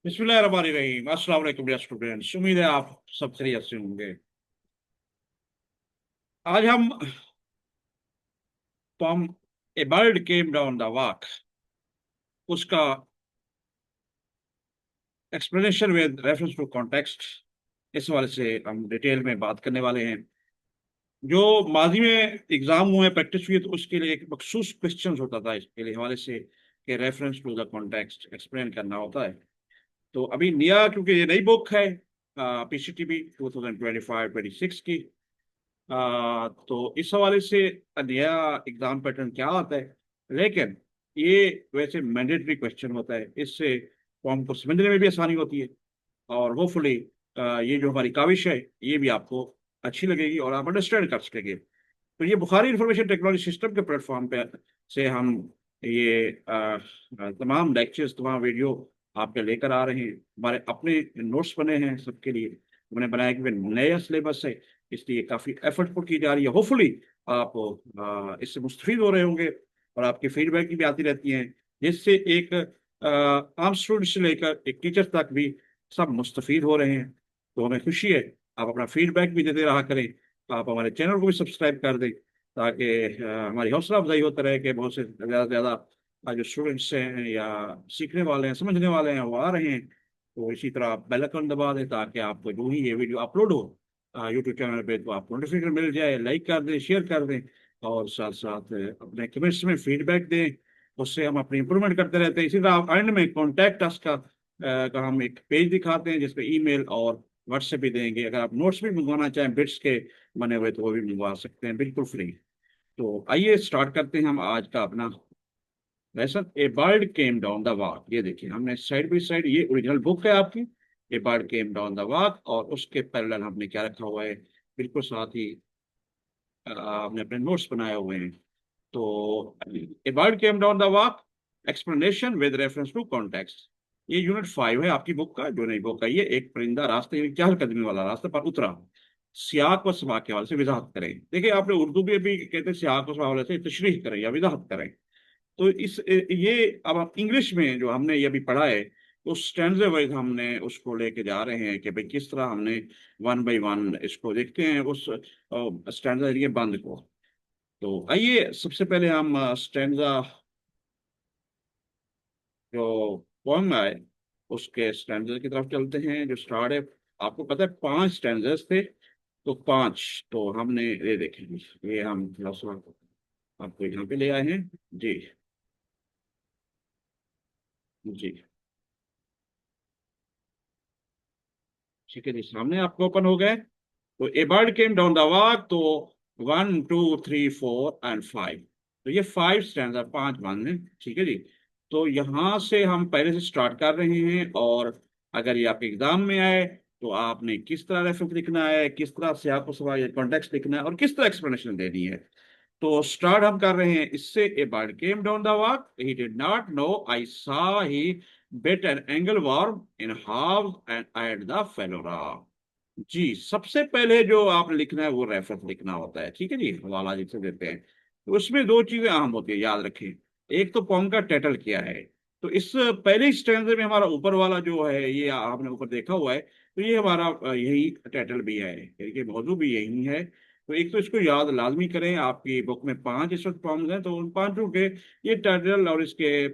बिस्मिल्लाहिर्रहमानिर्रहीम। अस्सलाम वालेकुम डियर स्टूडेंट्स, उम्मीद है आप सब खैरियत से होंगे। आज हम poem a bird came down the walk उसका explanation with reference to context, इस हवाले से हम डिटेल में बात करने वाले हैं। जो माजी में एग्जाम हुए, प्रैक्टिस हुई, तो उसके लिए एक मखसूस क्वेश्चन होता था इसके लिए हवाले से कि reference to the context explain करना होता है। तो अभी नया, क्योंकि ये नई बुक है पीसीटीबी 2025-26 की, तो इस हवाले से नया एग्जाम पैटर्न क्या आता है। लेकिन ये वैसे मैंडेटरी क्वेश्चन होता है, इससे फॉर्म को समझने में भी आसानी होती है। और होपफुली ये जो हमारी काविश है ये भी आपको अच्छी लगेगी और आप अंडरस्टैंड कर सकेंगे। तो ये बुखारी इंफॉर्मेशन टेक्नोलॉजी सिस्टम के प्लेटफॉर्म पे से हम ये तमाम लेक्चर्स, तमाम वीडियो आपके लेकर आ रहे हैं। हमारे अपने नोट्स बने हैं सबके लिए, हमने बनाया कि नया सिलेबस है, इसलिए काफ़ी एफर्ट पुट की जा रही है। होपफुली आप इससे मुस्तफीद हो रहे होंगे और आपकी फीडबैक भी आती रहती हैं, जिससे एक आम स्टूडेंट से लेकर एक टीचर तक भी सब मुस्तफीद हो रहे हैं। तो हमें खुशी है, आप अपना फीडबैक भी देते रहा करें। आप हमारे चैनल को भी सब्सक्राइब कर दें, ताकि हमारी हौसला अफजाई होता रहे कि बहुत से ज़्यादा से ज़्यादा जो स्टूडेंट्स हैं या सीखने वाले हैं, समझने वाले हैं, वो आ रहे हैं। तो इसी तरह आप बेल आइकन दबा दें, ताकि आपको जो ही ये वीडियो अपलोड हो यूट्यूब चैनल पे, तो आपको नोटिफिकेशन मिल जाए। लाइक कर दें, शेयर कर दें, और साथ साथ अपने कमेंट्स में फीडबैक दें। उससे हम अपनी इंप्रूवमेंट करते रहते हैं। इसी तरह आप एंड में कॉन्टैक्ट अस का हम एक पेज दिखाते हैं, जिसपे ईमेल और व्हाट्सएप भी देंगे। अगर आप नोट्स भी मंगवाना चाहें बिट्स के बने हुए, तो वो भी मंगवा सकते हैं, बिल्कुल फ्री। तो आइए स्टार्ट करते हैं हम आज का अपना lesson. A bird came down the walk, ये देखिए हमने साइड बाई साइड, ये ओरिजिनल बुक है आपकी, a bird came down the walk, और उसके पैरेलल हमने क्या रखा हुआ है, बिल्कुल साथ ही हमने अपने नोट्स बनाए हुए हैं। तो a bird came down the walk, explanation with reference to context. ये यूनिट 5 है आपकी बुक का, जो नई बुक है। ये एक परिंदा रास्ते में चहलकदमी वाला रास्ते पर उतरा, सियाक व सबाक के हवाले से वजाहत करें। देखिए, आपने उर्दू में भी कहते हैं सियाक व सबाक के हवाले से तशरीह करें या वजाहत करें। तो इस ये अब आप इंग्लिश में जो हमने ये अभी पढ़ा है, उस स्टैंजे वाइज हमने उसको लेके जा रहे हैं कि भाई किस तरह हमने वन बाई वन इसको देखते हैं, उस स्टैंजा एरिया बंद को। तो आइए सबसे पहले हम स्टैंजा जो पोएम है उसके स्टैंडर्ड की तरफ चलते हैं। जो स्टार्ट है, आपको पता है 5 स्टैंडर्ड्स थे, तो 5 तो हमने ये देखेंगे, ये हम थोड़ा सा आपको यहाँ पे ले आए हैं। जी जी, ठीक है जी, सामने आपको ओपन हो गए। तो a bird came down the walk, तो 1 2 3 4 एंड 5, तो ये 5 स्टैंडर्ड, 5 वन है, ठीक है जी। तो यहाँ से हम पहले से स्टार्ट कर रहे हैं, और अगर ये आपके एग्जाम में आए तो आपने किस तरह रेफरेंस लिखना है, किस तरह से आपको सवाल कॉन्टेक्स्ट लिखना है, और किस तरह एक्सप्लेनेशन देनी है। तो स्टार्ट हम कर रहे हैं इससे। A bird came down the walk, he did not know I saw he bit an angle worm in halves and eyed the fedora। जी, सबसे पहले जो आपने लिखना है वो रेफरेंस लिखना होता है, ठीक है जी, हवाला जिसे देते हैं। तो उसमें दो चीजें अहम होती है, याद रखें। एक तो पोम का टाइटल क्या है। तो इस पहले स्टैंडर्ड में हमारा ऊपर वाला जो है, ये आपने ऊपर देखा हुआ है, तो ये हमारा यही टाइटल भी है, ये मौजू भी यही है। तो एक तो इसको याद लाजमी करें। आपकी बुक में 5 इस वक्त पॉम्स हैं, तो उन पांचों के ये टाइटल और इसके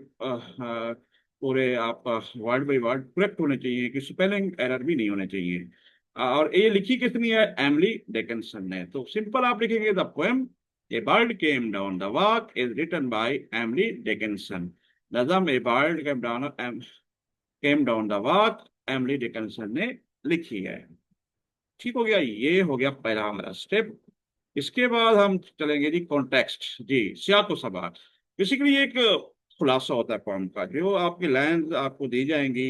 पूरे आप वर्ड बाई वर्ड करेक्ट होने चाहिए, कि स्पेलिंग एरर भी नहीं होने चाहिए। और ये लिखी किसने है, एमिली डिकिंसन ने। तो सिंपल आप लिखेंगे, the poem a bird came down the walk is written by Emily Dickinson. नज़म a bird came down the walk, Emily Dickinson ने लिखी है। ठीक हो गया, ये हो गया पहला हमारा स्टेप। इसके बाद हम चलेंगे जी कॉन्टेक्स्ट, जी सियाको सबाक। बेसिकली एक खुलासा होता है पोम का, जो आपकी लाइन आपको दी जाएंगी।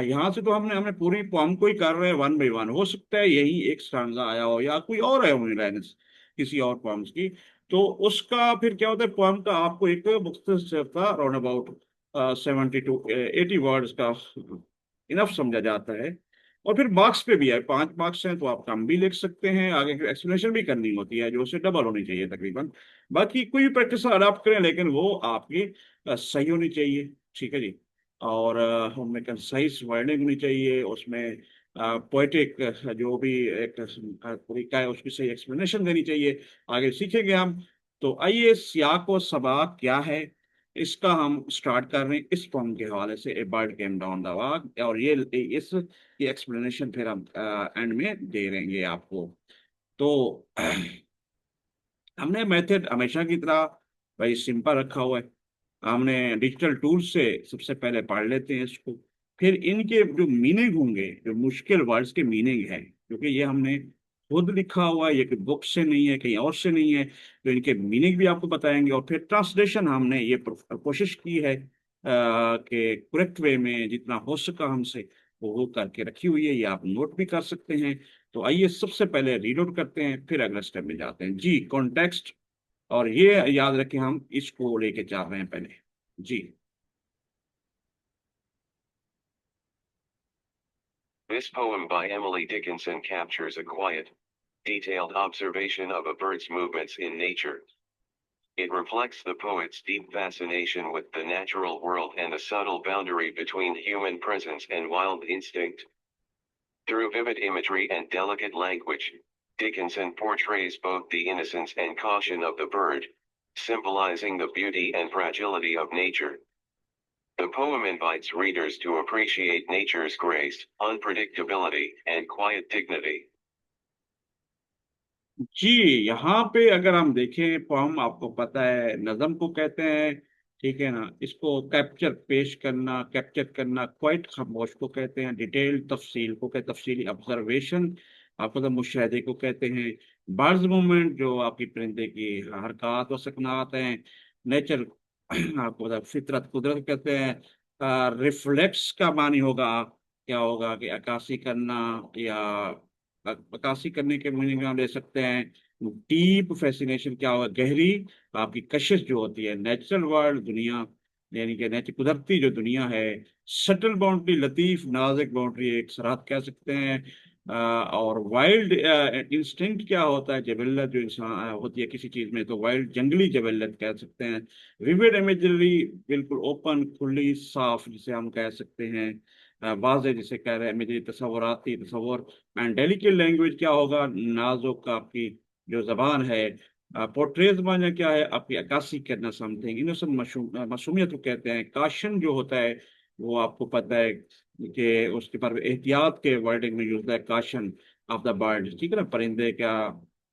यहाँ से तो हमने हमने पूरी पोम को ही कर रहे हैं वन बाई वन। हो सकता है यही एक स्टांजा आया हो या कोई और आया हो लाइन किसी और पोम्स की। तो उसका फिर क्या होता है, पोम का आपको एक मुख्तसर का राउंड अबाउट 70 to 80 वर्ड्स का इनफ समझा जाता है। और फिर मार्क्स पे भी है, 5 मार्क्स हैं, तो आप कम भी लिख सकते हैं, आगे की एक्सप्लेनेशन भी करनी होती है, जो उससे डबल होनी चाहिए तकरीबन। बाकी कोई भी प्रैक्टिस अडाप्ट करें, लेकिन वो आपकी सही होनी चाहिए, ठीक है जी। और हमें कंसाइज वर्डिंग होनी चाहिए उसमें। पोएटिक जो भी एक तरीका है उसकी सही एक्सप्लेनेशन देनी चाहिए। आगे सीखेंगे हम। तो आइए, सियाक व सबाक क्या है इसका हम स्टार्ट कर रहे हैं इस पोम के हवाले से, a bird came down the walk. और ये इस की एक्सप्लेनेशन फिर हम एंड में दे देंगे आपको। तो हमने मेथड हमेशा की तरह भाई सिंपल रखा हुआ है। हमने डिजिटल टूल से सबसे पहले पढ़ लेते हैं इसको। फिर इनके जो मीनिंग होंगे, जो मुश्किल वर्ड्स के मीनिंग है, क्योंकि ये हमने खुद लिखा हुआ है, ये कि बुक से नहीं है कहीं और से नहीं है, तो इनके मीनिंग भी आपको बताएंगे। और फिर ट्रांसलेशन हमने ये कोशिश की है कि करेक्ट वे में जितना हो सका हमसे वो करके रखी हुई है, ये आप नोट भी कर सकते हैं। तो आइए सबसे पहले रीड आउट करते हैं, फिर अगले स्टेप में जाते हैं जी, कॉन्टेक्स्ट। और ये याद रखें हम इसको लेके चल रहे हैं पहले। जी। This poem by Emily Dickinson captures a quiet, detailed observation of a bird's movements in nature. It reflects the poet's deep fascination with the natural world and the subtle boundary between human presence and wild instinct. Through vivid imagery and delicate language, Dickinson portrays both the innocence and caution of the bird, symbolizing the beauty and fragility of nature. The poem invites readers to appreciate nature's grace, unpredictability, and quiet dignity. जी, यहाँ पे अगर हम देखें pome, आपको पता है नज्म को कहते हैं, ठीक है ना। इसको कैप्चर, पेश करना, कैप्चर करना, क्वाइट खामोश को कहते हैं। डिटेल, तफसील को कहते हैं, तफसीली ऑब्जर्वेशन आपको तो मुशाहदे को कहते हैं। बर्ड्स मूवमेंट जो आपकी परिंदे की हरकत व सकनात हैं। नेचर आपको पता है, फितरत, कुदरत कहते हैं। रिफ्लेक्स का मानी होगा, क्या होगा कि अक्कासी करना, या अक्कासी करने के मीनिंग हम ले सकते हैं। डीप फैसिनेशन क्या होगा, गहरी आपकी कशिश जो होती है। नेचुरल वर्ल्ड, दुनिया, यानी कि नेचर, कुदरती जो दुनिया है। सटल बाउंड्री, लतीफ नाजुक बाउंड्री, एक सरहद कह सकते हैं। और वाइल्ड इंस्टिंक्ट क्या होता है, जबल्लत जो इंसान होती है किसी चीज में, तो वाइल्ड जंगली जबल्लत कह सकते हैं। विविड इमेजरी, बिल्कुल ओपन, खुली, साफ जिसे हम कह सकते हैं। वाज़ेह जिसे कह रहे हैं, मेरी तसव्वुराती तसव्वुर। एंड डेलिकेट लैंग्वेज क्या होगा, नाजुक आपकी जो जबान है। पोर्ट्रेज माने क्या है, आपकी अक्कासी करना, समथिंग इनोसेंट, मासूमियत को कहते हैं। काशन जो होता है वो आपको पता है कि उसके पर एहतियात के वर्डिंग में यूज होता है, काशन ऑफ द बर्ड, ठीक है ना, परिंदे का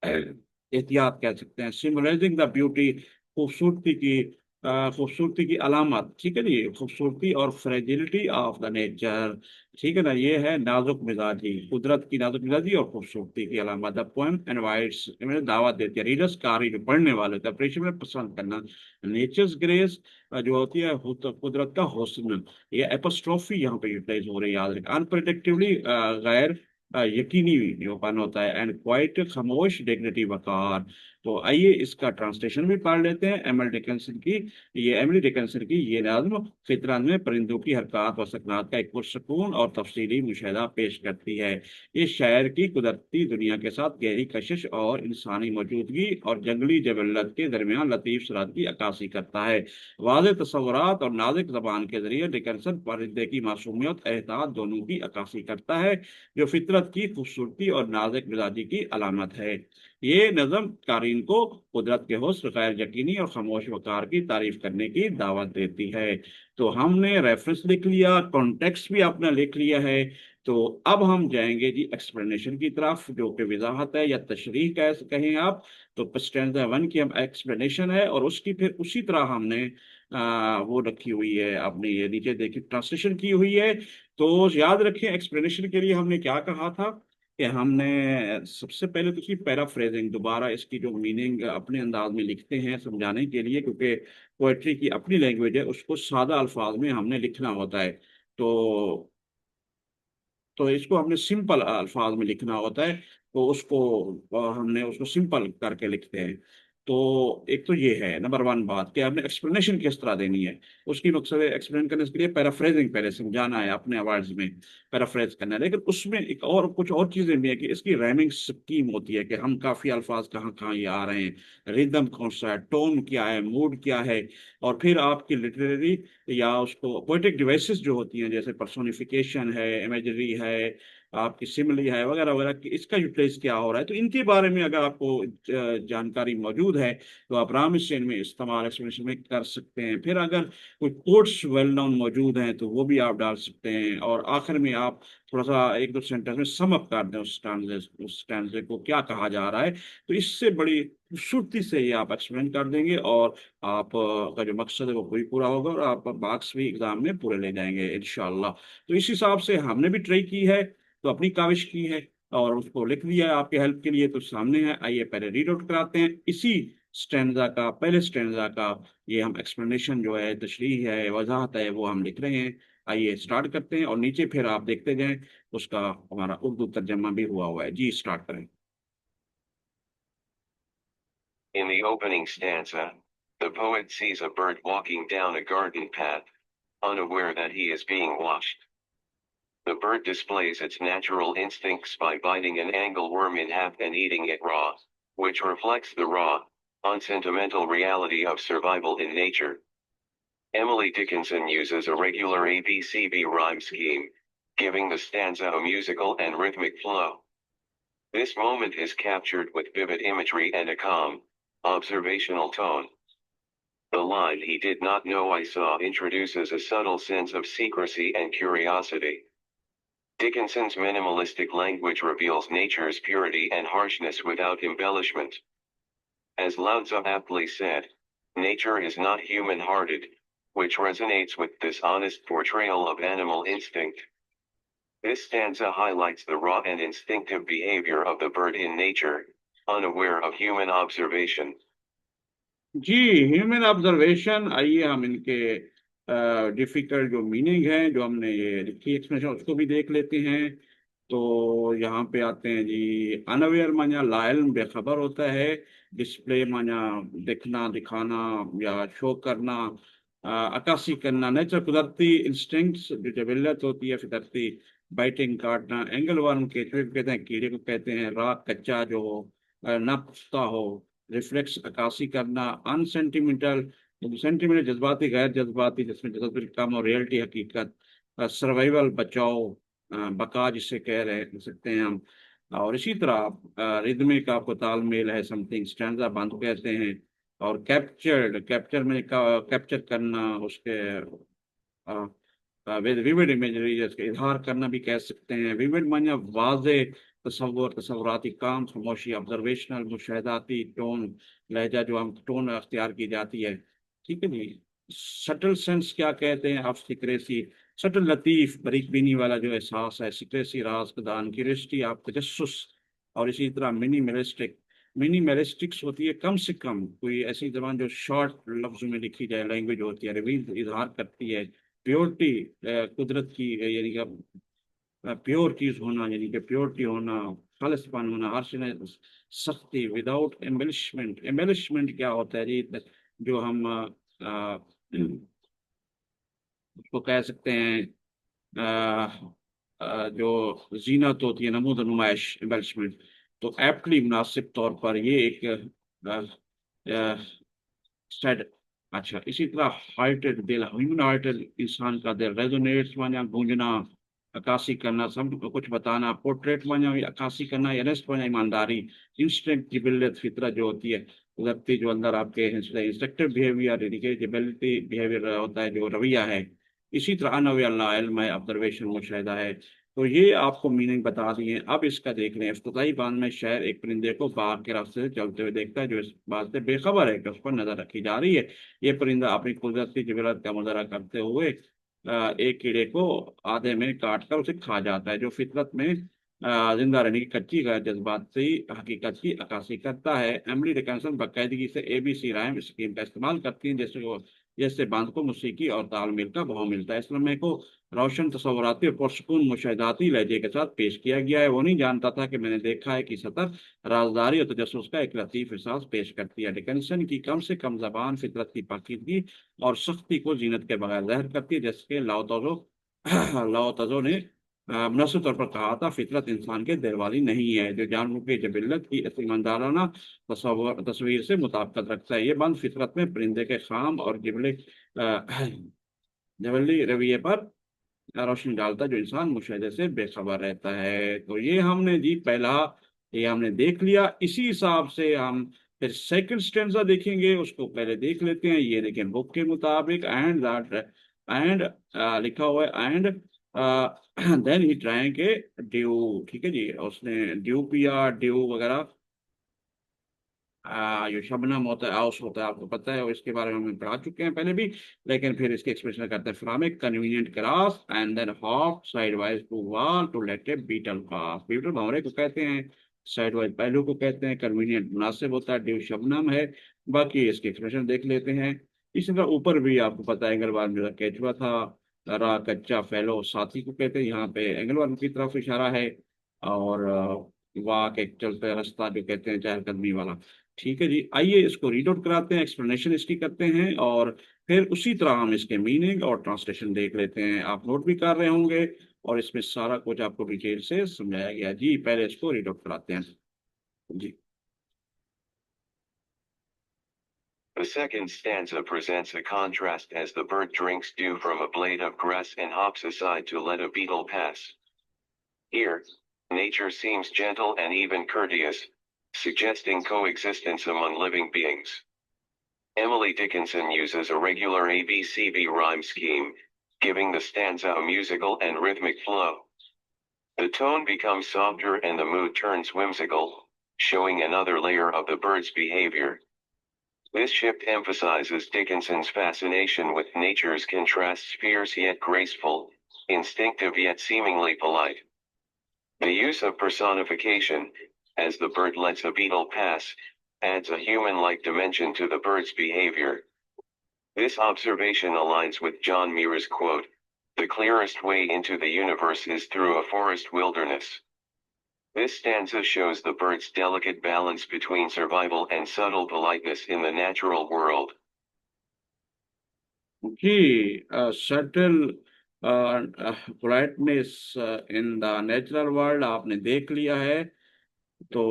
एहतियात कह सकते हैं। सिम्बलाइजिंग द ब्यूटी, खूबसूरती की, खूबसूरती की अलामत, ठीक है ना, ये खूबसूरती और फ्रेजिलिटी ऑफ द नेचर, ठीक है ना। ये है नाजुक मिजाजी, कुदरत की नाजुक मिजाजी और खूबसूरती की अलामत। द पोएम इनवाइट्स, मैंने दावत देती है रीडर्स, कारी जो पढ़ने वाले होते हैं, अप्रिशिएट में पसंद करना। नेचर्स ग्रेस जो होती है कुदरत का हुस्न, ये एपोस्ट्रोफी यहाँ पे यूटिलाइज हो रही है, याद रखें। अनप्रिडिक्टिवली, गैर यकीनी योपान होता है। एंड क्वाइट, खामोश, डिग्निटी, वकार। तो आइए इसका ट्रांसलेशन भी पढ़ लेते हैं। एमिली डिकिंसन की ये नज्म फितरत में परिंदों की हरकत व सकनात का एक पुरसकून और तफसीली मुशाहदा पेश करती है। इस शायर की कुदरती दुनिया के साथ गहरी कशिश और इंसानी मौजूदगी और जंगली जबल्लत के दरमियान लतीफ सरात की अक्कासी करता है। वाज़ेह तस्वुरात और नाजुक जबान के जरिए डिकिंसन परिंदे की मासूमियत, एहतियात दोनों की अक्कासी करता है, जो फितरत की खूबसूरती और नाजुक मिजाजी की अलामत है। ये नज़म कारीन को कुदरत के हुस्न, गैर यकीनी और खामोश वकार की तारीफ करने की दावत देती है। तो हमने रेफरेंस लिख लिया, कॉन्टेक्स्ट भी आपने लिख लिया है। तो अब हम जाएंगे जी एक्सप्लेनेशन की तरफ, जो कि वजाहत है या तशरीह कहें आप। तो स्टैंजा 1 की हम एक्सप्लेनेशन है, और उसकी फिर उसी तरह हमने वो रखी हुई है, अपनी ये नीचे देखिए ट्रांसलेशन की हुई है। तो याद रखें, एक्सप्लेनेशन के लिए हमने क्या कहा था कि हमने सबसे पहले तो इसकी पैराफ्रेजिंग, दोबारा इसकी जो मीनिंग अपने अंदाज में लिखते हैं समझाने के लिए, क्योंकि पोएट्री की अपनी लैंग्वेज है, उसको सादा अल्फाज में हमने लिखना होता है। तो इसको हमने सिंपल अल्फाज में लिखना होता है। तो उसको हमने उसको सिंपल करके लिखते हैं। तो एक तो ये है नंबर वन बात कि आपने एक्सप्लेनेशन किस तरह देनी है। उसकी मकसद है एक्सप्लेन करने के लिए पैराफ्रेजिंग, पहले समझाना है अपने वर्ड्स में, पैराफ्रेज करना है। लेकिन उसमें एक और कुछ और चीजें भी है कि इसकी राइमिंग स्कीम होती है कि हम काफी अल्फाज कहाँ कहाँ ये आ रहे हैं, रिदम कौन सा है, टोन क्या है, मूड क्या है। और फिर आपकी लिटरेरी या उसको पोएटिक डिवाइसेस जो होती हैं, जैसे पर्सोनिफिकेशन है, इमेजरी है, आपकी सिमिली है, वगैरह वगैरह, कि इसका यूटिलाइज क्या हो रहा है। तो इनके बारे में अगर आपको जानकारी मौजूद है तो आप आराम से इनमें इस्तेमाल एक्सप्लेनेशन में कर सकते हैं। फिर अगर कोई कोट्स वेल नोन मौजूद हैं तो वो भी आप डाल सकते हैं। और आखिर में आप थोड़ा सा एक दो सेंटेंस में सम अप कर दें उस स्टैंजे को क्या कहा जा रहा है। तो इससे बड़ी खूबसूरती से ये आप एक्सप्लेन कर देंगे, और आप का जो मकसद है वो पूरी पूरा होगा, और आप मार्क्स भी एग्जाम में पूरे ले जाएंगे इंशाल्लाह। तो इस हिसाब से हमने भी ट्राई की है, तो अपनी काविश की है और उसको लिख दिया है आपके हेल्प के लिए। तो सामने है, आइए पहले रीड आउट कराते हैं इसी स्टैंजा का, पहले स्टैंजा का। ये हम एक्सप्लेनेशन जो है, तशरीह है, वजाहत है, वो हम लिख रहे हैं। आइए स्टार्ट करते हैं, और नीचे फिर आप देखते जाएं उसका हमारा उर्दू तर्जमा भी हुआ हुआ है। जी स्टार्ट करें। In the opening stanza, the poet sees a bird walking down a garden path, unaware that he is being watched. The bird displays its natural instincts by biting an angleworm in half and eating it raw, which reflects the raw, unsentimental reality of survival in nature. Emily Dickinson uses a regular ABCB rhyme scheme, giving the stanza a musical and rhythmic flow. This moment is captured with vivid imagery and a calm, observational tone. The line "he did not know I saw" introduces a subtle sense of secrecy and curiosity. Dickinson's minimalistic language reveals nature's purity and harshness without embellishment. As Lao Tzu aptly said, nature is not human-hearted, which resonates with this honest portrayal of animal instinct. This stanza highlights the raw and instinctive behavior of the bird in nature, unaware of human observation. जी, human observation. आइए हम इनके difficult जो meaning है, जो हमने ये लिखी एक्सप्लेनेशन, उसको भी देख लेते हैं। तो यहाँ पे आते हैं जी। अनअवेयर माना लाइल बेखबर होता है। डिस्प्ले माना दिखना, दिखाना या शो करना। अक्कासी करना नेचर, कुदरती इंस्टिंक्ट्स जो जबिलत होती है फितरती। बाइटिंग, काटना। एंगल वन के चूहे कहते हैं, कीड़े को कहते हैं। राग कच्चा जो हो, ना पुख्ता हो। रिफ्लेक्स, अक्कासी करना। अनसेंटिमेंटल, सेंटिमेंटल जज्बाती, गैर जज्बाती, जिसमें जज्बाती कम और रियलिटी हकीकत। सर्वाइवल, बचाओ, बका जिसे कह सकते हैं हम। और इसी तरह रिदमिक, आपको तालमेल है, समथिंग स्टैंडा बंद कहते हैं। और कैप्चर्ड, कैप्चर में कैप्चर करना, उसके विविड इमेजरी, जैसे इजहार करना भी कह सकते हैं। विविड माने वाजे तस्वुर, तस्वुराती काम, खामोशी, ऑब्जर्वेशनल, मुशाहदाती, टोन, लहजा जो हम टोन अख्तियार की जाती है। ठीक है जी। सटल सेंस क्या कहते हैं आप, सिक्रेसी, सटल लतीफ, बारीक बीनी वाला जो एहसास है। सिक्रेसी, राज दान, क्यूरियोसिटी, आप तजस्सुस। और इसी तरह मिनिमलिस्टिक, मिनिमलिस्टिक्स होती है कम से कम कोई ऐसी जबान जो शॉर्ट लफ्जों में लिखी जाए, लैंग्वेज होती है, रिवील इजहार करती है। प्योरिटी, कुदरत की यानी कि प्योर चीज होना, यानी कि प्योरिटी होना, खालिस्तान होना। हर चीज में सख्ती, विदाउट एम्बेलिशमेंट। एम्बेलिशमेंट क्या होता है जी, जो हम उसको कह सकते हैं जो जीनत होती है, नमूद नुमाइश, एम्बेलिशमेंट। तो एप्टली, मुनासिब तौर पर, ये एक सेड। अच्छा, इसी तरह हार्टेड, दिल, ह्यूमन हार्टेड, इंसान का दिल। रेजोनेट्स माने गूंजना, अक्कासी करना, सब कुछ बताना। पोर्ट्रेट माने अक्कासी करना, एनेस्ट माने ईमानदारी। इंस्टिंक्ट, जिबिलियत, फितरत जो होती है, कुदरती जो अंदर आपके इंस्ट्रक्टिव बिहेवियर, यानी कि जिबिलिटी बिहेवियर होता है, जो रवैया है। इसी तरह अनअवेयर, इल्म है, ऑब्जर्वेशन, मुशाहिदा है। तो ये आपको मीनिंग बता दिए। अब इसका देख रहे हैं। इफ्तिताई बांध में शायर एक परिंदे को बाग के रास्ते से चलते हुए देखता है, जो इस बात से बेखबर है कि उस पर नजर रखी जा रही है। ये परिंदा अपनी कुदरती जबीरत का मुजाहरा करते हुए एक कीड़े को आधे में काट कर उसे खा जाता है, जो फितरत में जिंदा रहने की कच्ची गैर जज्बाती हकीकत की अक्कासी करता है। एमिली डिकिंसन बाकायदगी से ABC राइम स्कीम का इस्तेमाल करती हैं, जैसे वो जैसे बांध को मौसीकी और तालमेल का भाव मिलता है। इस लम्हे को रोशन तस्वुराती और पुरसकून मुशाहिदाती लहजे के साथ पेश किया गया है। वो नहीं जानता था कि मैंने देखा है कि सतर राजदारी और तजस्सुस का एक लतीफ एहसास पेश करती है। डिकन्सन की कम से कम जबान फितरत की पाकीदगी और सख्ती को जीनत के बगैर ज़ाहिर करती है, जैसे कि लाओ तजो लाओ तजो ने मुनस्सर तौर पर कहा था, फितरत इंसान के दिल वाली नहीं है जो जानवरों की जबिल्लत की इस ईमानदाराना तस्वीर से मुताबिकत रखता है। ये बंद फितरत में परिंदे के खाम और जबली रवैये पर रोशनी डालता है, जो इंसान मुशाहिदे से बेखबर रहता है। तो ये हमने जी पहला ये हमने देख लिया। इसी हिसाब से हम फिर सेकंड स्टेंजा देखेंगे, उसको पहले देख लेते हैं। ये देखें बुक के मुताबिक एंड दैट एंड लिखा हुआ है एंड देन ही ड्राइंग के ड्यू, ठीक है जी, उसने ड्यू पिया, ड्यू वगैरह जो शबनम होता है, आउस होता है, आपको पता है, और इसके बारे में हम पढ़ा चुके हैं पहले भी। लेकिन फिर इसके एक्सप्रेशन करते हैं from a convenient grass and then hop side wise to wall to let a beetle pass. Beetle भंवरे को कहते हैं, साइड वाइज पहलू को कहते हैं, कन्वीनियंट मुनासिब होता है, ड्यू शबनम है। बाकी इसके एक्सप्रेशन देख लेते हैं। इसी तरह ऊपर भी आपको पता है एंगलवार मेरा केचुआ था, रा कच्चा फैलो साथी को कहते हैं, यहाँ पे एंगलवार की तरफ इशारा है। और वाक एक चलते रास्ता जो कहते हैं चहलकदमी वाला। ठीक है जी, आइए इसको रीड आउट कराते हैं, एक्सप्लेनेशन इसकी करते हैं, और फिर उसी तरह हम इसके मीनिंग और ट्रांसलेशन देख लेते हैं। आप नोट भी कर रहे होंगे और इसमें सारा कुछ आपको डिटेल से समझाया गया। जी पहले इसको रीड आउट कराते हैं जी। The second stanza presents a contrast as the bird drinks dew from a blade of grass and hops aside to let a beetle pass. Here, nature seems gentle and even courteous, suggesting coexistence among living beings. Emily Dickinson uses a regular ABCB rhyme scheme, giving the stanza a musical and rhythmic flow. The tone becomes softer and the mood turns whimsical, showing another layer of the bird's behavior. This shift emphasizes Dickinson's fascination with nature's contrasts, fierce yet graceful, instinctive yet seemingly polite. The use of personification, as the bird lets a beetle pass, adds a human-like dimension to the bird's behavior. This observation aligns with John Muir's quote, "The clearest way into the universe is through a forest wilderness." This stanza shows the bird's delicate balance between survival and subtle politeness in the natural world. जी subtle politeness in the natural world आपने देख लिया है। तो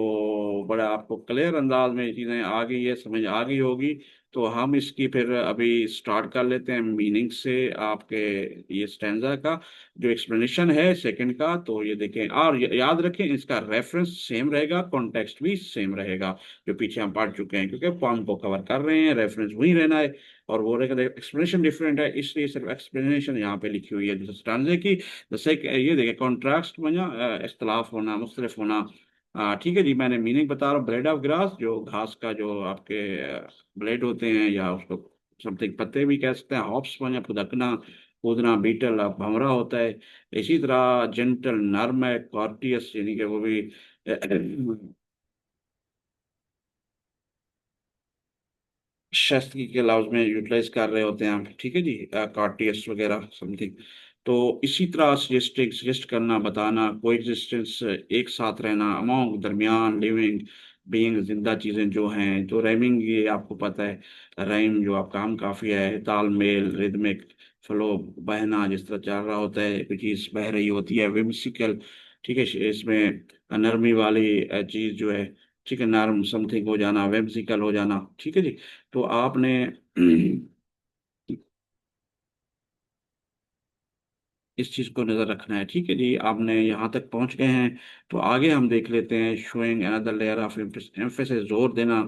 बड़ा आपको clear अंदाज में चीज़ें आ गई है, समझ आ गई होगी। तो हम इसकी फिर अभी स्टार्ट कर लेते हैं मीनिंग से आपके ये स्टैंजा का जो एक्सप्लेनेशन है सेकंड का। तो ये देखें और याद रखें इसका रेफरेंस सेम रहेगा, कॉन्टेक्स्ट भी सेम रहेगा जो पीछे हम पढ़ चुके हैं, क्योंकि पॉइंट को कवर कर रहे हैं, रेफरेंस वही रहना है और वो रहेगा। एक्सप्लेनेशन डिफरेंट है, इसलिए सिर्फ एक्सप्लेनेशन यहाँ पे लिखी हुई है जैसे स्टैंजे की। जैसे ये देखें कॉन्ट्रास्ट में इख्तलाफ होना, मुख्तलिफ होना। ठीक है जी, मैंने मीनिंग बता रहा हूँ। ब्लेड ऑफ ग्रास जो घास का जो आपके ब्लेड होते हैं, या उसको समथिंग पत्ते भी कह सकते हैं। हॉप्स माने फुदकना, कूदना, बीटल भंवरा होता है। इसी तरह जेंटल नर्म है, कॉर्टियस यानी कि वो भी शास्त्री के लफ्ज में यूटिलाइज कर रहे होते हैं हम, ठीक है जी, कार्टियस वगैरह समथिंग। तो इसी तरह सजेस्टिंग सजेस्ट करना, बताना, को एग्जिस्टेंस एक साथ रहना, अमोंग दरमियान, लिविंग बीइंग जिंदा चीज़ें जो हैं। तो राइमिंग ये आपको पता है, राइम जो आपका हम काफिया है, तालमेल, रिदमिक फ्लो, बहना जिस तरह चल रहा होता है, कोई चीज़ बह रही होती है, विम्सिकल, ठीक है, इसमें नरमी वाली चीज़ जो है, ठीक है, नर्म समथिंग हो जाना, whimsical हो जाना, ठीक है जी। तो आपने इस चीज को नजर रखना है, ठीक है जी। आपने यहाँ तक पहुंच गए हैं, तो आगे हम देख लेते हैं। Showing another layer of emphasis, जोर देना।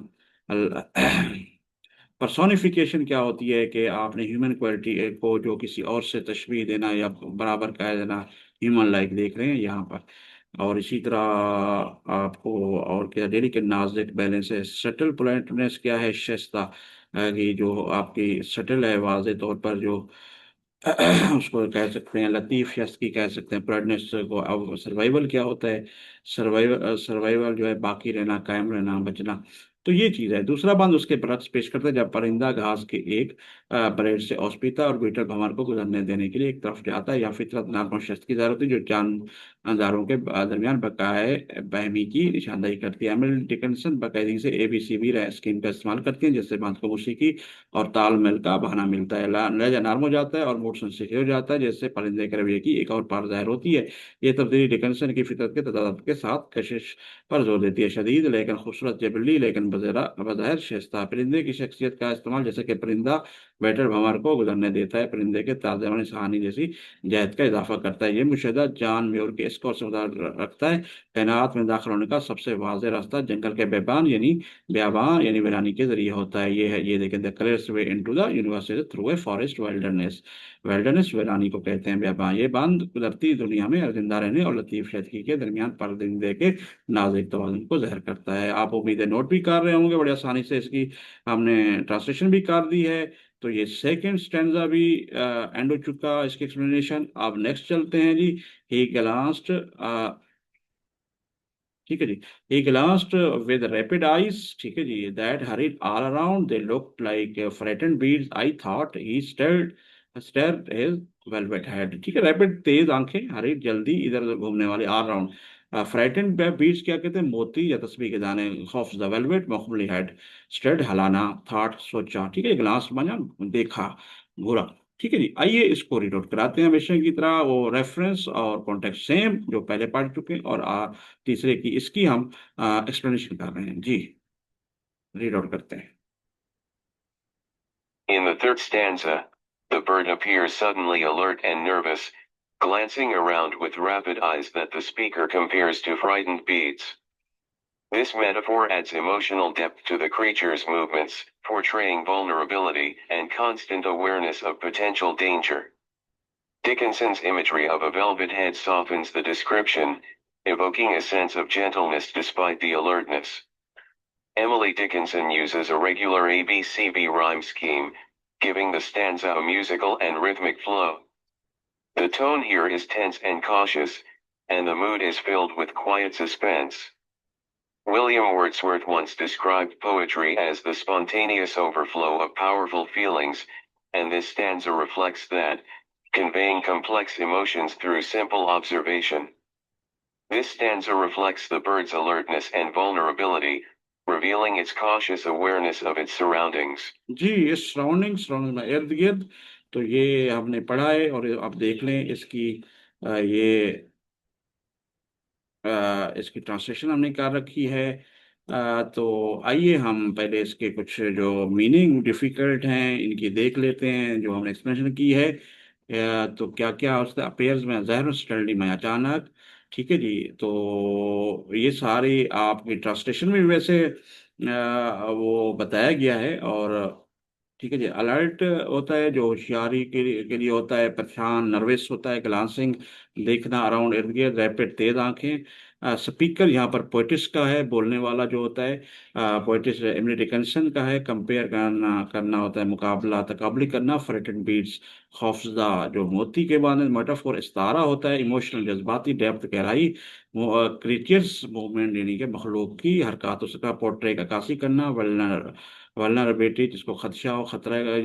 पर्सोनिफिकेशन क्या होती है कि आपने ह्यूमन क्वालिटी को जो किसी और से तशबीह देना या बराबर कह देना, ह्यूमन लाइक देख रहे हैं यहाँ पर। और इसी तरह आपको और क्या, डेलिकेट नाजुक बैलेंस है। सटल पोलाइटनेस क्या है, शस्ता कि जो आपकी सटल है, वाज़े तौर पर जो उसको कह सकते हैं लतीफ यस की कह सकते हैं पोलाइटनेस को। अब सर्वाइवल क्या होता है, सर्वाइवल सर्वाइवल जो है बाकी रहना, कायम रहना, बचना। तो ये चीज है। दूसरा बांध उसके बरक्स पेश करता है, जब परिंदा घास के एक ब्रेड से औसपीता और बीटल भंवर को गुजरने देने के लिए एक तरफ जाता है, या फितरत नार्मल शख्स की जरूरत है जो जानदारों के दरमियान बकाए बहमी की निशानदेही करती है। एमिल डिकिंसन बाकायदगी से ABCB स्कीम का इस्तेमाल करती है, जिससे बांध को मौसीकी और तालमेल का बहाना मिलता है। लहजा नरम हो जाता है और मूड सेंसिटिव हो जाता है, जिससे परिंदे के रवैये की एक और पार जाहिर होती है। ये तब्दीली डिकिंसन की फितरत के तदाद के साथ कशिश पर जोर देती है। शदीद लेकिन खूबसूरत जबली लेकिन बज़ाहिर शाइस्ता परिंदे की शख्सियत का इस्तेमाल, जैसे कि परिंदा बैटर भंवर को गुजरने देता है, परिंदे के ताज़ेदार कहानी जैसी जहत का इजाफा करता है। ये मुशahदा जॉन म्यूर के इसको असरदार रखता है। कायनात में दाखिल होने का सबसे वाज़ेह रास्ता जंगल के बेबान यानी वीरानी के जरिए होता है। ये देखें, the clearest way into the universe is through a forest wilderness. Wilderness वीरानी को कहते हैं बेबान। ये बांध कुदरती दुनिया में जिंदा रहने और लतीफ शदगी के दरमियान परिंदे के नाजुक तवाज़ुन को ज़हर करता है। आप उम्मीद है नोट भी कर रहे होंगे, बड़ी आसानी से इसकी हमने ट्रांसलेशन भी कर दी है। तो ये सेकंड स्टैंजा भी एंड हो चुका इसकी एक्सप्लेनेशन। अब नेक्स्ट चलते हैं जी। ही ग्लांस्ड, ठीक है जी। He glanced with rapid eyes, ठीक है जी, that hurried all around, they looked like frightened beads, I thought he stirred his velvet head. ठीक है, रैपिड तेज आंखें, हरीड जल्दी, इधर उधर घूमने वाले, ऑल अराउंड। फ्राइटेंड बीड्स क्या कहते हैं, मोती या तस्बीह के दाने। खौफ द वेलवेट मखमली हेड। स्टेड हलाना, थॉट सोचा, ठीक है, ग्लांस बना देखा, घूरा। ठीक है जी, आइए इसको रीड आउट कराते हैं हमेशा की तरह। वो रेफरेंस और कॉन्टेक्स्ट सेम जो पहले पढ़ चुके हैं, और तीसरे की इसकी हम एक्सप्लेनेशन कर रहे हैं जी। रीड आउट करते हैं। In the third stanza, the bird appears suddenly alert and nervous, glancing around with rapid eyes that the speaker compares to frightened beads. This metaphor adds emotional depth to the creature's movements, portraying vulnerability and constant awareness of potential danger. Dickinson's imagery of a velvet head softens the description, evoking a sense of gentleness despite the alertness. Emily Dickinson uses a regular ABCB rhyme scheme, giving the stanza a musical and rhythmic flow. The tone here is tense and cautious, and the mood is filled with quiet suspense. William Wordsworth once described poetry as the spontaneous overflow of powerful feelings, and this stanza reflects that, conveying complex emotions through simple observation. This stanza reflects the bird's alertness and vulnerability, revealing its cautious awareness of its surroundings. जी, ये surrounding में इर्द गिर्द, तो ये हमने पढ़ा है। और आप देख लें इसकी ये इसकी ट्रांसलेशन हमने कर रखी है। तो आइए हम पहले इसके कुछ जो मीनिंग डिफिकल्ट हैं इनकी देख लेते हैं, जो हमने एक्सप्लेनेशन की है। तो क्या क्या उसका अपेयर्स में ज़हर स्टडी में अचानक, ठीक है जी। तो ये सारी आपकी ट्रांसलेशन में भी वैसे वो बताया गया है। और ठीक है जी, अलर्ट होता है जो होशियारी के लिए होता है, परेशान नर्वस होता है, ग्लांसिंग देखना अराउंड इर्द गिर्द, रैपिड तेज आंखें। स्पीकर यहाँ पर पोइटिस का है, बोलने वाला जो होता है पोइटिस एमिली डिकिंसन का है। कंपेयर करना करना होता है, मुकाबला तकाबली करना। फ्रेटेड बीट्स, खौफजदा जो मोती के बाद मेटाफोर इस्तारा होता है, इमोशनल जज्बाती डेप्थ गहराई। क्रिएचर्स मूवमेंट यानी कि मखलूक की हरकत उसका पोर्ट्रेट अक्कासी करना। वल्नरेबिलिटी जिसको खदशा हो, खतरा है,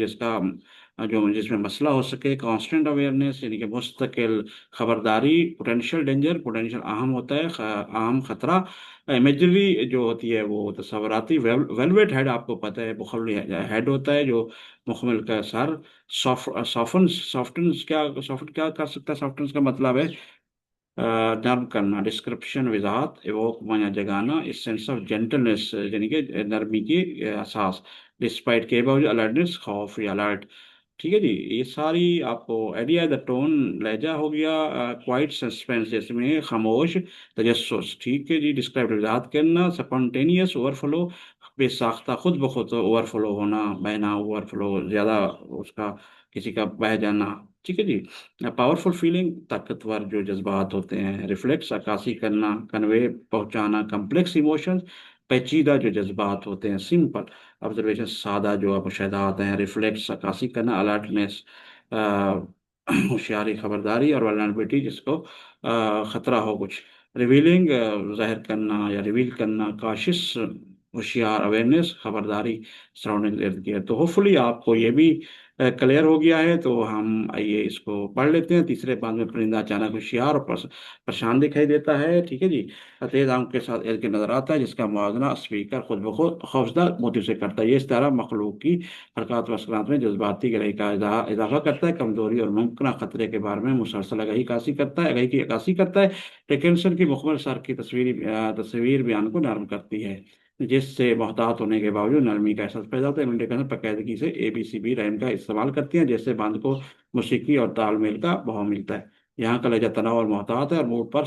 जो जिसमें मसला हो सके। कांस्टेंट अवेयरनेस यानी कि मुस्तकिल खबरदारी। पोटेंशियल डेंजर, पोटेंशियल अहम होता है, अहम खतरा। इमेजरी जो होती है वो तस्वराती। वेलवेट हेड आपको पता है बुखली हेड होता है, जो मुखमल का सर। सॉफ्टन क्या कर सकता है, सॉफ्टन का मतलब है नर्म करना। डिस्क्रिप्शन वजाहत, एवोक माना जगाना, इस सेंस ऑफ जेंटलनेस यानी कि नरमी की एहसास। डिस्पाइट के बावजूद अलर्टनेस, खौफ या अलर्ट। ठीक है जी, ये सारी आपको आइडिया है। द टोन लहजा हो गया, क्वाइट सस्पेंस जिसमें खामोश तजस्सुस। ठीक है जी, डिस्क्राइब वजाहत करना। स्पॉन्टेनियस ओवरफ्लो, बेसाख्ता खुद ब खुद ओवरफ्लो होना, बहना, ओवरफ्लो ज्यादा उसका किसी का बह जाना। ठीक है जी। पावरफुल फीलिंग, ताकतवर जो जज्बात होते हैं। रिफ्लेक्स, अक्कासी करना, कन्वे पहुंचाना। कम्प्लेक्स इमोशंस, पेचीदा जो जज्बात होते हैं। सिंपल ऑब्जर्वेशन, सादा जो मुशाहदात हैं। रिफ्लेक्स, अक्कासी करना। अलर्टनेस, होशियारी, खबरदारी। और वल्नरेबिलिटी जिसको खतरा हो कुछ। रिवीलिंग, जाहिर करना या रिवील करना। काशिश, होशियार, अवेयरनेस, खबरदारी सराउंडिंग इर्द गिर्द। तो होपफुली आपको ये भी क्लियर हो गया है। तो हम आइए इसको पढ़ लेते हैं। तीसरे बांध में परिंदा अचानक होशियार और परेशान दिखाई देता है। ठीक है जी। तेज आंख के साथ इर्द गिर्द नजर आता है, जिसका मुआवजा स्पीकर खुद ब खुद खौफजदा मोती से करता है। ये इस तरह मखलूक की हरकत व सकरात में जज्बाती गहराई का इजाफा करता है, कमजोरी और मुमकिन खतरे के बारे में मुसलसल आगाही की अक्कासी करता है। डिकिंसन की मुखबर सर की तस्वीर बयान को नरम करती है, जिससे मोहतात होने के बावजूद नरमी का एहसास पैदा होता है। इमली बाकायदगी से ABCB रैम का इस्तेमाल करती हैं, जिससे बांध को मौसीकी और तालमेल का भाव मिलता है। यहाँ का लहजा तनाव और मोहतात है और मूड पर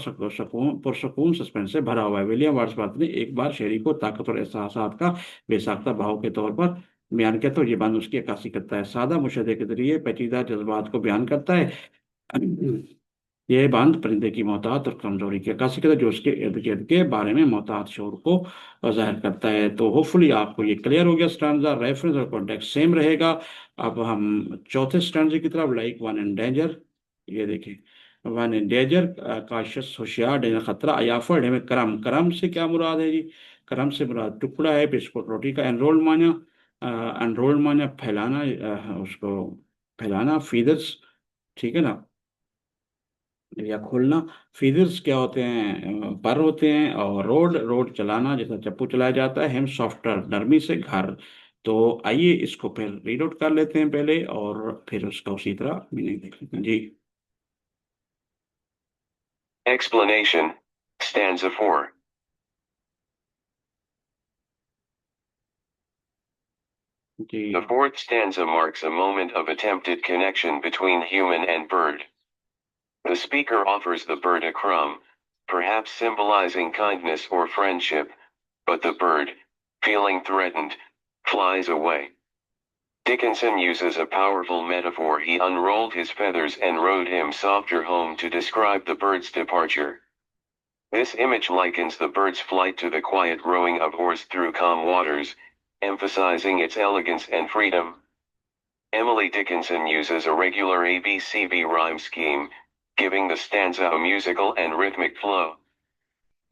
पुरसकून सस्पेंस से भरा हुआ है। विलियम वर्ड्सवर्थ ने एक बार शेरी को ताकत और एहसासात का बेसाख्ता भाव के तौर पर बयान किया, तो ये बांध उसकी अक्कासी करता है। सादा मुशाहदे के जरिए पेचीदा जज्बात को बयान करता है। यह बांध परिंदे की मोहतात और कमजोरी की अक्कासी करता है, जो उसके इर्द गिर्द के बारे में मोहतात शोर को जाहिर करता है। तो होपफुली आपको ये क्लियर हो गया। स्टैंजा, रेफरेंस और कॉन्टेक्स्ट सेम रहेगा। अब हम चौथे स्टैंजे की तरफ, लाइक वन इन डेंजर। ये देखें, वन इन डेंजर, काशिश होशियार, डेंजर खतरा, अयाफर में करम। करम से क्या मुराद है जी? करम से मुराद टुकड़ा है बिस्कुट रोटी का। एनरोल्ड माना फैलाना, उसको फैलाना, फीदर्स, ठीक है ना, या खोलना। फीदर्स क्या होते हैं? पर होते हैं। और रोड, रोड चलाना, जैसा चप्पू चलाया जाता है। हम सॉफ्टवेयर, नरमी से घर। तो आइए इसको फिर रीड आउट कर लेते हैं पहले, और फिर उसका उसी तरह मीनिंग देख लेते हैं जी। Explanation. Stanza 4. The ji fourth stanza marks a moment of attempted connection between human and bird. The speaker offers the bird a crumb, perhaps symbolizing kindness or friendship, but the bird, feeling threatened, flies away. Dickinson uses a powerful metaphor. He unrolled his feathers and rode him softer home to describe the bird's departure. This image likens the bird's flight to the quiet rowing of oars through calm waters, emphasizing its elegance and freedom. Emily Dickinson uses a regular ABCB rhyme scheme, giving the stanza a musical and rhythmic flow.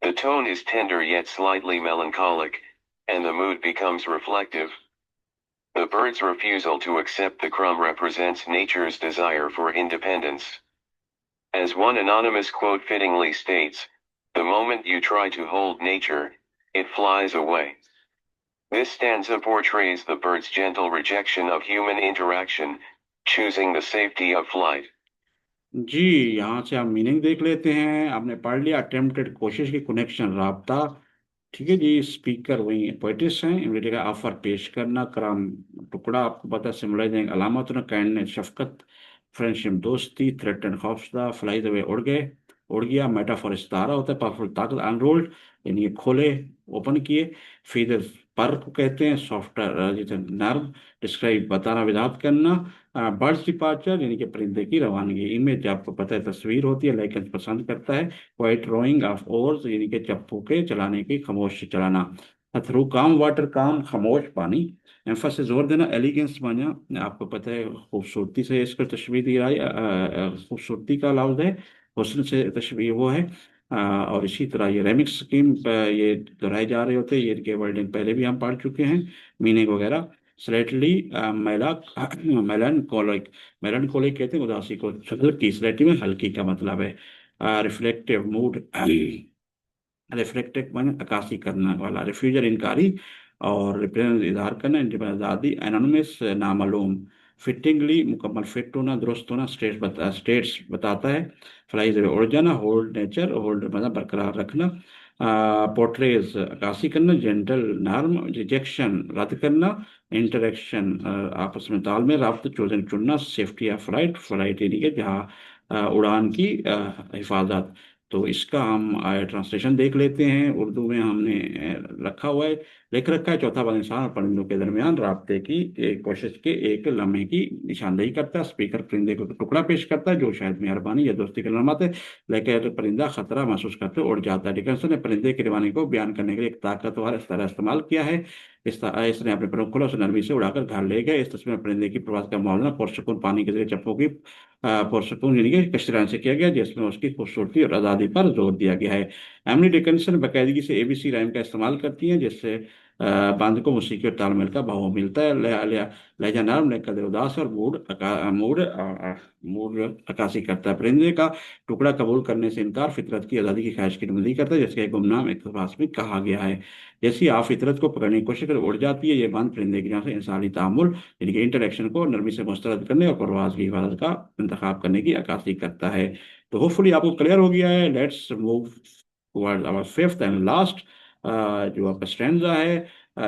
The tone is tender yet slightly melancholic, and the mood becomes reflective. The bird's refusal to accept the crumb represents nature's desire for independence. As one anonymous quote fittingly states, "The moment you try to hold nature, it flies away." This stanza portrays the bird's gentle rejection of human interaction, choosing the safety of flight. जी, यहाँ से आप meaning देख लेते हैं। आपने पढ़ लिया, attempted कोशिश की, कनेक्शन राबता, ठीक है जी। स्पीकर वही पोइटिस हैं। इमली का ऑफर पेश करना, कराम टुकड़ा, आपको पता है सिम्बलाइजिंग अलामत ना, काइंडनेस शफकत, फ्रेंडशिप दोस्ती, थ्रेटन खौफजदा, फ्लाई द वे उड़ गए, उड़ गया, मेटाफोर इस्तारा होता है, पावरफुल ताकत, अनरोल्ड यानी ये खोले, ओपन किए, फीदर पर को कहते हैं, सॉफ्टवेयर जैसे नर्व, डिस्क्राइब बताना, विजात करना, बर्ड्स डिपार्चर यानी कि परिंदे की रवानगी। इमेज आपको पता है तस्वीर होती है, लाइकन पसंद करता है, वाइट रोइंग ऑफ ओर्स यानी कि चप्पू के चलाने की, खामोश चलाना, थ्रू काम वाटर, काम खामोश पानी, एम्फासिस जोर देना, एलिगेंस माना, आपको पता है खूबसूरती से इसको तशबीह दी है, खूबसूरती का लफ्ज है, हुस्न से तशबीह वो है। और इसी तरह ये रेमिक्स स्कीम ये दोहराए जा रहे होते हैं। ये इनके वर्डिंग पहले भी हम पढ़ चुके हैं, मीनिंग वगैरह। स्लेटली, मेला मेलनकोलिक, मेलनकोलिक कहते हैं उदासी को, हल्की, स्लेटी में हल्की का मतलब है। रिफ्लेक्टिव मूड, रिफ्लेक्टिव मन अक्कासी करने वाला, रिफ्यूजर इनकारी, और रिप्रेजेंट इजहार करना, इंडिपेंडेंस आज़ादी, एनोनिमस नामालूम, फिटिंगली मुकम्मल फिट होना, दुरुस्त होना, स्टेट्स बताता है, फ्लाइज उड़ जाना, होल्ड नेचर, होल्ड मतलब बरकरार रखना, पोर्ट्रेज अक्कासी करना, जेंटल नर्म, रिजेक्शन रद्द करना, इंटरेक्शन आपस में तालमेल, राब्ता, चोजन चुनना, सेफ्टी ऑफ फ्लाइट, फ्लाइट यानी कि जहाँ उड़ान की हिफाजत। तो इसका हम ट्रांसलेशन देख लेते हैं। उर्दू में हमने रखा हुआ है, लिख रखा है, चौथा वाला इंसान और परिंदों के दरमियान राब्ते की एक कोशिश के एक लम्हे की निशानदेही करता है। स्पीकर परिंदे को टुकड़ा पेश करता है, जो शायद मेहरबानी या दोस्ती के लम्हात है, लेकिन परिंदा खतरा महसूस करते उड़ जाता है। डिकन्सन ने परिंदे की रवानी को बयान करने के लिए एक ताकतवर इस तरह इस्तेमाल किया है। इसने अपने पंख खोला, उसे नरमी से उड़ाकर घर ले गए। इस तस्वीर में परिंदे की प्रवास का मुआवजा पुरसकून पानी के जरिए चप्पू की पुरसकून यानी कि कश्तरान से किया गया, जिसमें उसकी खूबसूरती और आज़ादी पर जोर दिया गया है। एमिली डिकिंसन बाकायदगी से ABC राइम का इस्तेमाल करती हैं, जिससे बांध को मौसीकी और तालमेल का भाव मिलता है। लहजा नरम ने कदर उदास और मूड अक्कासी करता है। परिंदे का टुकड़ा कबूल करने से इनकार फितरत की आज़ादी की ख्वाहिश की नुमाइंदगी करता है, जैसे कि गुमनाम इक़्तिबास में कहा गया है। जैसी आप फितरत को पकड़ने की कोशिश कर उड़ जाती है, ये बांध परिंदे की जान से इंसानी तामुल यानी कि इंटरेक्शन को नरमी से मुस्तरद करने और परवाज की हिफाजत का इंतखाब करने की अक्कासी करता है। तो होपफुली आपको क्लियर हो गया है। Let's move towards our fifth and last जो आपका स्टैंजा है।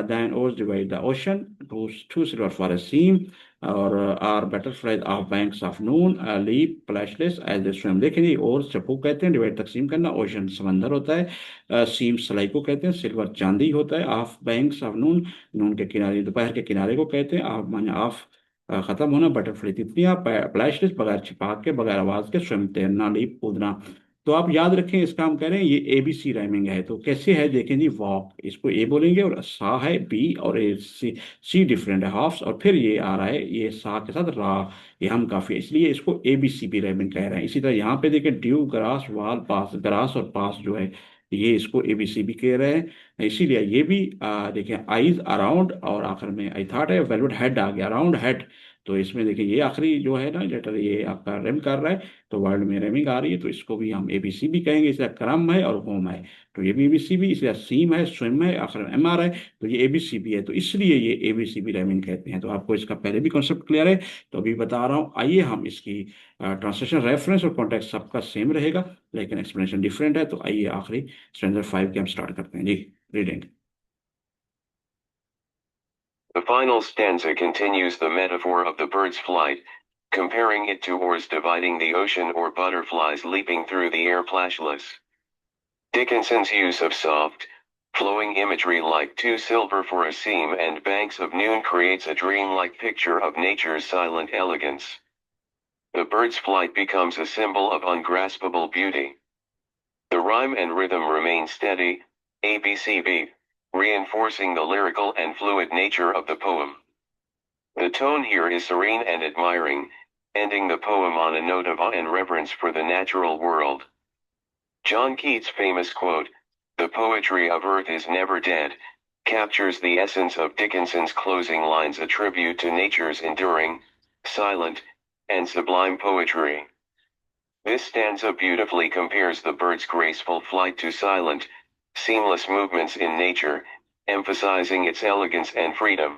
then oars divide the ocean, two silver for a seam, और or butterflies off banks of noon leap plashless as they swim. देखिए जी, और चप्पू कहते हैं, डिवाइड तकसीम करना, ओशन समंदर होता है, सीम सलाई को कहते हैं, सिल्वर चांदी होता है, ऑफ बैंक्स ऑफ नून नून के किनारे दोपहर के किनारे को कहते हैं, ऑफ माने ऑफ खत्म होना, बटरफ्लाई तितलियां, फ्लैशलेस बगैर छिपा के बगैर आवाज के, स्विम तैरना, लीप कूदना। तो आप याद रखें, इसका हम कह रहे हैं ये ABC राइमिंग है। तो कैसे है देखें जी, वॉक इसको ए बोलेंगे, और सा है बी, और ए सी डिफरेंट है हाफ्स, और फिर ये आ रहा है ये सा के साथ रा, ये हम काफी है, इसलिए इसको ABCB राइमिंग कह रहे हैं। इसी तरह यहाँ पे देखें, ड्यू ग्रास वाल पास, ग्रास और पास जो है ये इसको ABCB कह रहे हैं। इसीलिए ये भी देखें, आईज अराउंड, और आखिर में आई थॉट है, वेलवेट हेड आ गया, अराउंड हेड। तो इसमें देखिए ये आखिरी जो है ना लेटर, ये आपका रेम कर रहा है, तो वर्ड में रेमिंग आ रही है, तो इसको भी हम ABCB कहेंगे। इसलिए क्रम है और होम है, तो ये भी ABCB। इसलिए सीम है, स्विम है, आखिर में MR है, तो ये ABCB है, तो इसलिए ये ABCB रेमिंग कहते हैं। तो आपको इसका पहले भी कॉन्सेप्ट क्लियर है, तो अभी बता रहा हूँ। आइए हम इसकी ट्रांसलेशन, रेफरेंस और कॉन्टेक्स्ट सबका सेम रहेगा, लेकिन एक्सप्लेनेशन डिफरेंट है। तो आइए आखिरी स्टैंडर्ड 5 के हम स्टार्ट करते हैं जी, reading. The final stanza continues the metaphor of the bird's flight, comparing it to oars dividing the ocean or butterflies leaping through the air flashless. Dickinson's use of soft, flowing imagery like two silver for a seam and banks of noon creates a dreamlike picture of nature's silent elegance. The bird's flight becomes a symbol of ungraspable beauty. The rhyme and rhythm remain steady, ABCB, reinforcing the lyrical and fluid nature of the poem. The tone here is serene and admiring, ending the poem on a note of awe and reverence for the natural world. John Keats' famous quote, "The poetry of earth is never dead," captures the essence of Dickinson's closing lines, a tribute to nature's enduring, silent, and sublime poetry. This stanza beautifully compares the bird's graceful flight to silent, seamless movements in nature, emphasizing its elegance and freedom.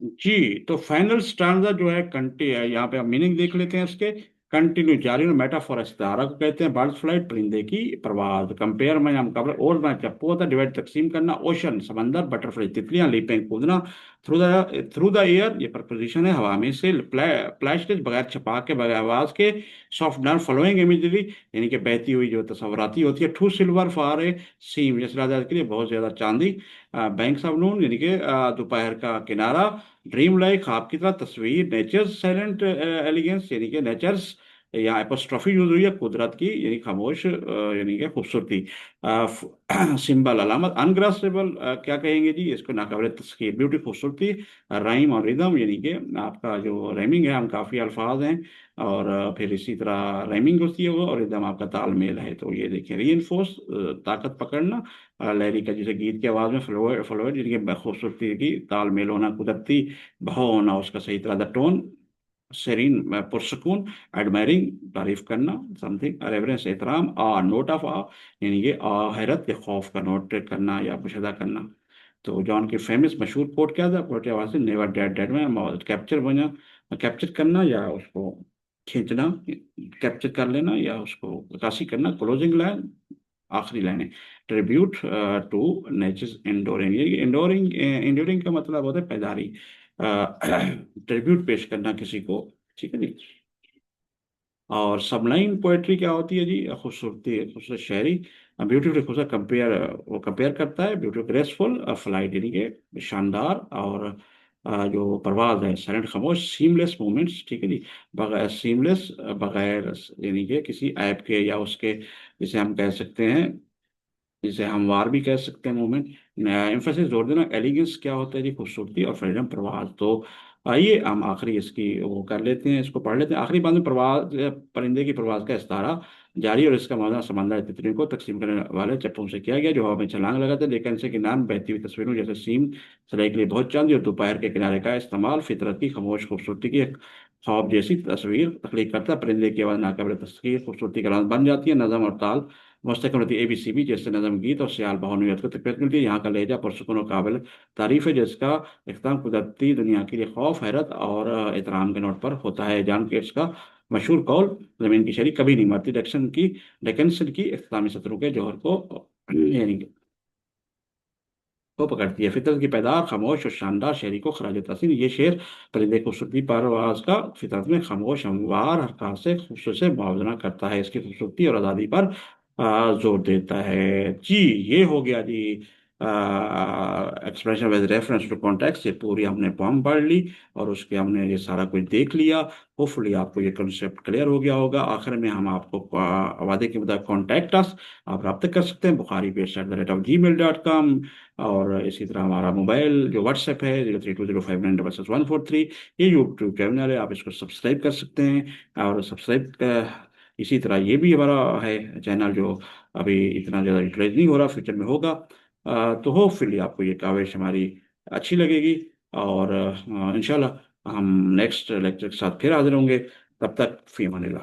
जी, तो final stanza जो है कंटी है, यहाँ पे हम meaning देख लेते हैं इसके। कंटिन्यू जारी, मेटाफोर इस्तारा को कहते हैं, बर्ड फ्लाइट परिंदे की परवाज, कंपेयर में हम कवर, और में चप्पू होता है, डिवाइड तकसीम करना, ओशन समंदर, बटरफ्लाई तितलियां, लीपिंग कूदना, थ्रू द एयर ये प्रपोजिशन है, हवा में से, फ्लैशलेस बगैर छपा के बगैर आवाज के, सॉफ्ट नर्व फॉलोइंग इमेजरी यानी कि बहती हुई जो तस्वराती होती है, टू सिल्वर फॉर ए सीम जैसे राजा के लिए बहुत ज्यादा चांदी, बैंक्स ऑफ नून यानी कि दोपहर का किनारा, ड्रीम लाइक ख्वाब की तरह तस्वीर, नेचर्स साइलेंट एलिगेंस यानी कि नेचर्स, यहाँ एपोस्ट्रॉफी यूज हुई है, कुदरत की यानी खामोश यानी कि खूबसूरती, सिंबल अलामत, अनग्रासेबल क्या कहेंगे जी इसको, नाकाबिल तस्खीर, ब्यूटी खूबसूरती, राइम और रिदम यानी कि आपका जो राइमिंग है, हम काफ़ी अल्फाज हैं, और फिर इसी तरह राइमिंग होती है वो, और रिदम आपका तालमेल है। तो ये देखिए, री इन्फोर्स ताकत पकड़ना, लहरी का जैसे गीत की आवाज़ में फ्लोएड फ्लोएड यानी कि खूबसूरती की, तालमेल होना, कुदरती भाव होना उसका सही तरह, द टोन सेरीन पुरसकून, एडमायरिंग तारीफ करना, समथिंग रेवरेंस एहतराम, नोट ऑफ यानी कि हैरत या खौफ का नोट करना या मुशाहिदा करना। तो जॉन की फेमस मशहूर कोट क्या था, कोट की आवाज से, नेवर डेड डेड में कैप्चर बना, कैप्चर करना या उसको खींचना, कैप्चर कर लेना या उसको अक्कासी करना, क्लोजिंग लाइन आखिरी लाइन है, ट्रिब्यूट टू नेचर्स इंडोरिंग, ये इंडोरिंग इंडोरिंग का मतलब होता है पैदारी, ट्रिब्यूट पेश करना किसी को, ठीक है जी। और सबलाइन पोएट्री क्या होती है जी, खूबसूरती, खूबसूरत शायरी, ब्यूटीफुल, खूबसूरत, कंपेयर, वो कंपेयर करता है, ब्यूटीफुल, ग्रेसफुल, फ्लाइट यानी कि शानदार, और जो परवाज है, साइलेंट खामोश, सीमलेस मूवमेंट्स, ठीक है जी, बगैर सीमलेस, बगैर यानी कि किसी ऐप के या उसके, जिसे हम कह सकते हैं, जिसे हम वार भी कह सकते हैं मूवमेंट, एम्फेसिस जोर देना, एलिगेंस क्या होता है जी, खूबसूरती, और फ्रीडम, प्रवाज। तो आइए हम आखिरी इसकी वो कर लेते हैं, इसको पढ़ लेते हैं। आखिरी बात में प्रवास, परिंदे की प्रवास का इस्तारा जारी और इसका मौजूदा समंदर तितलियों को तकसीम करने वाले चप्पों से किया गया, जो हवा में छलांग लगाते हैं, लेकिन इनसे किनार बहती हुई तस्वीरों जैसे सीम सलाई के लिए बहुत चांदी और दोपहर के किनारे का इस्तेमाल फितरत की खामोश खूबसूरती की एक ख्वाब जैसी तस्वीर तख्लीक करता है। परिंदे की आवाज़ नाकाबिल तस्वीर खूबसूरती का राज बन जाती है। नज़म और ताल मुस्तकिल होती है। ABCB जैसे नज़म गीत और सियाल बहानियत को तकबीयत मिलती है। यहाँ का लहजा पुरसुकून और काबिल तारीफ है, जिसका इख्तिताम कुदरती दुनिया के लिए खौफ, हैरत और एहतराम के नोट पर होता है। जान के इसका मशहूर कौल, जमीन की शरी कभी नहीं मरती, डेक्कन की इख्तितामी सत्रों के जौहर को यानी को पकड़ती है। फितरत की पैदार खामोश और शानदार शहरी को खराज तहसीन। ये शेर परिंदे खूबसूरती परवाज का फितरत में खामोश हमवार हरकत से खूबसूरत से मुआवजा करता है, इसकी खूबसूरती और आज़ादी पर जोर देता है। जी, ये हो गया जी expression with reference to context. ये पूरी हमने पोम पढ़ ली और उसके हमने ये सारा कुछ देख लिया। होपफुली आपको ये कंसेप्ट क्लियर हो गया होगा। आखिर में हम आपको वादे के मुताबिक कॉन्टैक्ट अस आप रब्ता कर सकते हैं bukhari@gmail.com। और इसी तरह हमारा मोबाइल जो व्हाट्सएप है 032059664143। ये यूट्यूब चैनल है, आप इसको सब्सक्राइब कर सकते हैं। और इसी तरह ये भी हमारा है चैनल जो अभी इतना ज़्यादा यूटिलाइज नहीं हो रहा, फ्यूचर में होगा। तो होपफुली आपको ये काविश हमारी अच्छी लगेगी। और इंशाल्लाह हम नेक्स्ट लेक्चर के साथ फिर हाजिर होंगे। तब तक फी अमानिल्लाह।